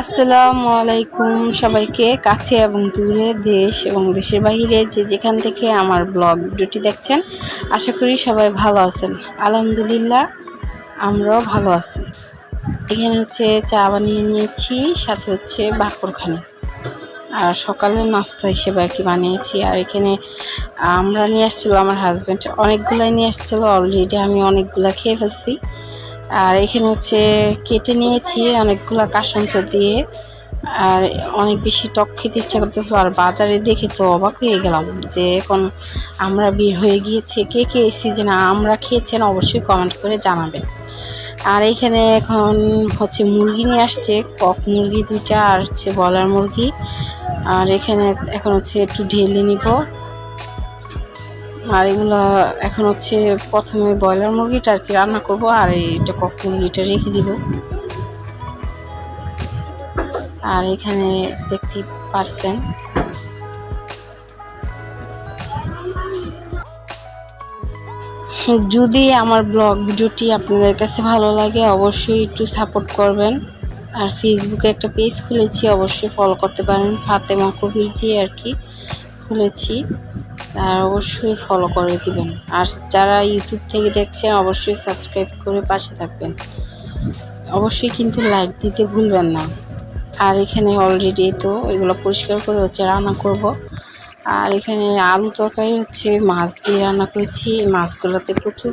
আসসালামু আলাইকুম সবাইকে, কাছে এবং দূরে, দেশ এবং দেশের বাইরে যে যেখান থেকে আমার ব্লগ ভিডিওটি দেখছেন, আশা করি সবাই ভালো আছেন। আলহামদুলিল্লাহ আমরাও ভালো আছি। এখানে হচ্ছে চা বানিয়ে নিয়েছি, সাথে হচ্ছে বাকরখানি আর সকালের নাস্তা হিসেবে আর কি বানিয়েছি। আর এখানে আমরা নিয়ে আসছিলো, আমার হাজব্যান্ড অনেকগুলাই নিয়ে আসছিলো, অলরেডি আমি অনেকগুলা খেয়ে ফেলছি। আর এখানে হচ্ছে কেটে নিয়েছি অনেকগুলা কাসন্ত দিয়ে, আর অনেক বেশি টক খেতে ইচ্ছা করতেছিল। আর বাজারে দেখে তো অবাক হয়ে গেলাম যে এখন আমরা বের হয়ে গিয়েছে। কে কে এই সিজনে আমরা খেয়েছেন অবশ্যই কমেন্ট করে জানাবেন। আর এখানে এখন হচ্ছে মুরগি নিয়ে আসছে, কক মুরগি 2টা আর হচ্ছে ব্রয়লার মুরগি। আর এখানে এখন হচ্ছে একটু ঢেলে নিব। আর এগুলো এখন হচ্ছে প্রথমে ব্রয়লার মুরগিটা আর কি রান্না করব, আর এইটা কক মুরগিটা রেখে দিব। আর এখানে দেখতে পারছেন যদি আমার ব্লগ ভিডিওটি আপনাদের কাছে ভালো লাগে অবশ্যই একটু সাপোর্ট করবেন। আর ফেসবুকে একটা পেজ খুলেছি, অবশ্যই ফলো করতে পারেন, ফাতেমা কবির দিয়ে আর কি খুলেছি, আর অবশ্যই ফলো করে দিবেন। আর যারা ইউটিউব থেকে দেখছেন অবশ্যই সাবস্ক্রাইব করে পাশে থাকবেন, অবশ্যই কিন্তু লাইক দিতে ভুলবেন না। আর এখানে অলরেডি তো এগুলো পরিষ্কার করে হচ্ছে রান্না করব। আর এখানে আলু তরকারি হচ্ছে মাছ দিয়ে রান্না করেছি। মাছগুলোতে প্রচুর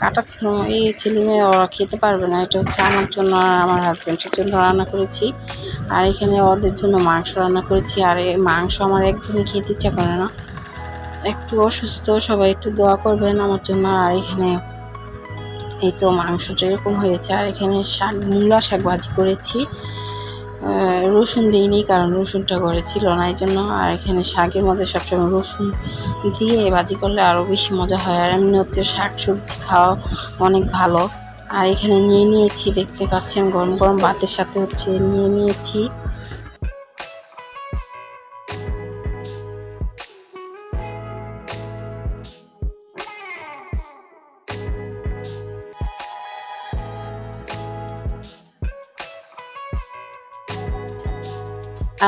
কাটা ছিল, এই ছেলে মেয়ে ওরা খেতে পারবে না, এটা হচ্ছে আমার জন্য আর আমার হাজব্যান্ডের জন্য রান্না করেছি। আর এখানে ওদের জন্য মাংস রান্না করেছি। আর এই মাংস আমার একদমই খেতে ইচ্ছা করে না, একটু অসুস্থ, সবাই একটু দোয়া করবেন আমার জন্য। আর এখানে এই তো মাংসটা এরকম হয়েছে। আর এখানে মূলা শাক ভাজি করেছি, রসুন দিইনি কারণ রসুনটা ঘরে ছিল না এই জন্য। আর এখানে শাকের মধ্যে সবসময় রসুন দিয়ে ভাজি করলে আরও বেশি মজা হয়, আর এমনিতে শাক সবজি খাওয়া অনেক ভালো। আর এখানে নিয়েছি, দেখতে পাচ্ছেন গরম গরম ভাতের সাথে হচ্ছে নিয়েছি।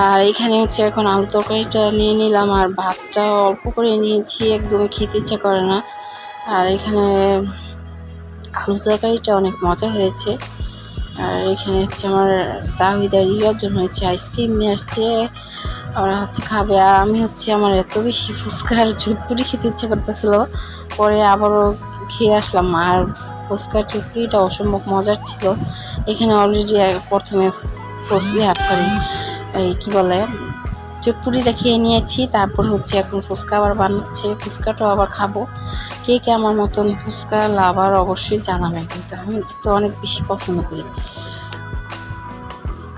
আর এখানে হচ্ছে এখন আলু তরকারিটা নিয়ে নিলাম, আর ভাতটা অল্প করে নিয়েছি, একদমই খেতে ইচ্ছা করে না। আর এখানে আলু তরকারিটা অনেক মজা হয়েছে। আর এখানে হচ্ছে আমার তাহিদার ইয়ার জন্য হচ্ছে আইসক্রিম নিয়ে আসছে, ওরা হচ্ছে খাবে। আর আমি হচ্ছে আমার এত বেশি ফুচকার ঝুটপুরি খেতে ইচ্ছা করতেছিল, পরে আবারও খেয়ে আসলাম। আর ফুচকার ঝুটপুরিটা অসম্ভব মজার ছিল। এখানে অলরেডি প্রথমে এই কি বলে চটপুরিটা খেয়ে নিয়েছি, তারপর হচ্ছে এখন ফুচকা আবার বানাচ্ছে, ফুচকাটাও আবার খাবো। কে কে আমার মতন ফুচকা লাভার অবশ্যই জানাবেন, কিন্তু আমি তো অনেক বেশি পছন্দ করি।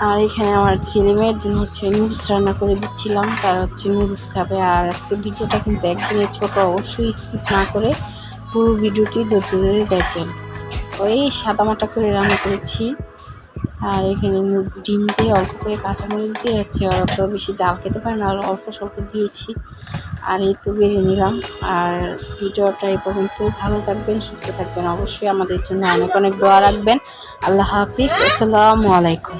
আর এখানে আমার ছেলে মেয়ের জন্য হচ্ছে নুডলস রান্না করে দিচ্ছিলাম, তারা হচ্ছে নুডলস খাবে। আর আজকে ভিডিওটা কিন্তু একদমই ছোট, অবশ্যই স্কিপ না করে পুরো ভিডিওটি ধৈর্য ধরে দেখবেন। ওই সাদামাটা করে রান্না করেছি। আর এখানে ডিম দিয়ে অল্প করে কাঁচামরিচ দিয়ে হচ্ছে, অত বেশি জাল খেতে পারে না, অল্প স্বল্প দিয়েছি। আর এই তো বেরিয়ে নিলাম। আর ভিডিওটা এই পর্যন্তই, ভালো থাকবেন, সুস্থ থাকবেন, অবশ্যই আমাদের জন্য অনেক অনেক দোয়া রাখবেন। আল্লাহ হাফিজ, আসসালামু আলাইকুম।